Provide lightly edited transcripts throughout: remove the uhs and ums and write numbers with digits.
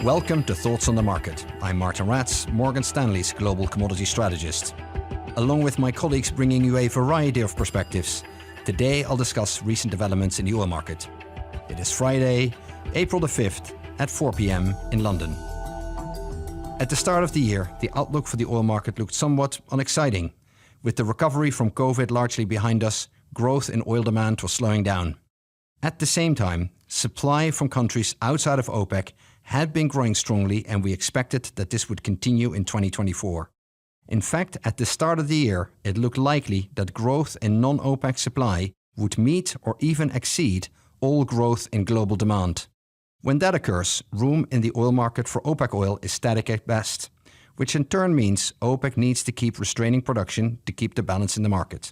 Welcome to Thoughts on the Market. I'm Martin Ratz, Morgan Stanley's Global Commodities Strategist. Along with my colleagues bringing you a variety of perspectives, today I'll discuss recent developments in the oil market. It is Friday, April the 5th at 4 p.m. in London. At the start of the year, the outlook for the oil market looked somewhat unexciting. With the recovery from COVID largely behind us, growth in oil demand was slowing down. At the same time, supply from countries outside of OPEC had been growing strongly, and we expected that this would continue in 2024. In fact, at the start of the year, it looked likely that growth in non-OPEC supply would meet or even exceed all growth in global demand. When that occurs, room in the oil market for OPEC oil is static at best, which in turn means OPEC needs to keep restraining production to keep the balance in the market.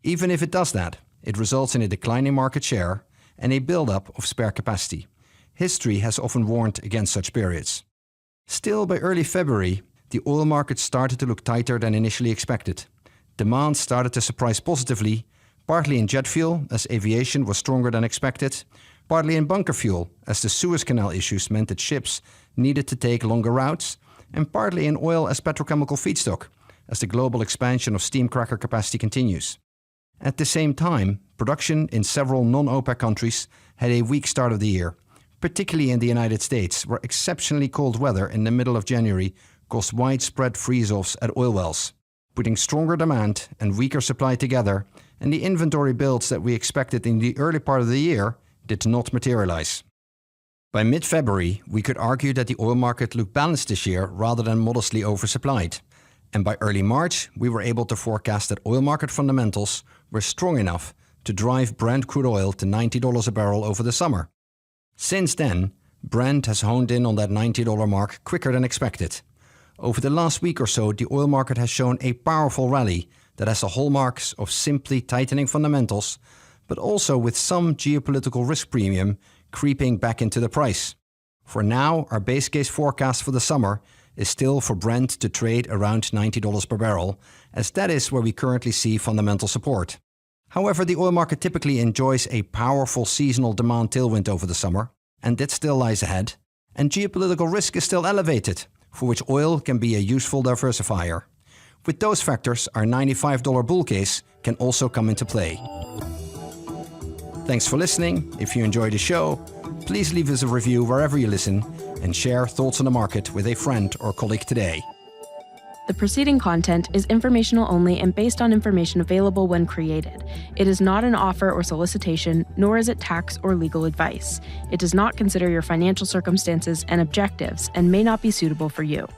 Even if it does that, it results in a declining market share and a build-up of spare capacity. History has often warned against such periods. Still, by early February, the oil market started to look tighter than initially expected. Demand started to surprise positively, partly in jet fuel, as aviation was stronger than expected, partly in bunker fuel, as the Suez Canal issues meant that ships needed to take longer routes, and partly in oil as petrochemical feedstock, as the global expansion of steam cracker capacity continues. At the same time, production in several non-OPEC countries had a weak start of the year, particularly in the United States, where exceptionally cold weather in the middle of January caused widespread freeze-offs at oil wells, putting stronger demand and weaker supply together, and the inventory builds that we expected in the early part of the year did not materialize. By mid-February, we could argue that the oil market looked balanced this year rather than modestly oversupplied. And by early March, we were able to forecast that oil market fundamentals were strong enough to drive Brent crude oil to $90 a barrel over the summer. Since then, Brent has honed in on that $90 mark quicker than expected. Over the last week or so, the oil market has shown a powerful rally that has the hallmarks of simply tightening fundamentals, but also with some geopolitical risk premium creeping back into the price. For now, our base case forecast for the summer is still for Brent to trade around $90 per barrel, as that is where we currently see fundamental support. However, the oil market typically enjoys a powerful seasonal demand tailwind over the summer, and that still lies ahead, and geopolitical risk is still elevated, for which oil can be a useful diversifier. With those factors, our $95 bull case can also come into play. Thanks for listening. If you enjoyed the show, please leave us a review wherever you listen and share Thoughts on the Market with a friend or colleague today. The preceding content is informational only and based on information available when created. It is not an offer or solicitation, nor is it tax or legal advice. It does not consider your financial circumstances and objectives and may not be suitable for you.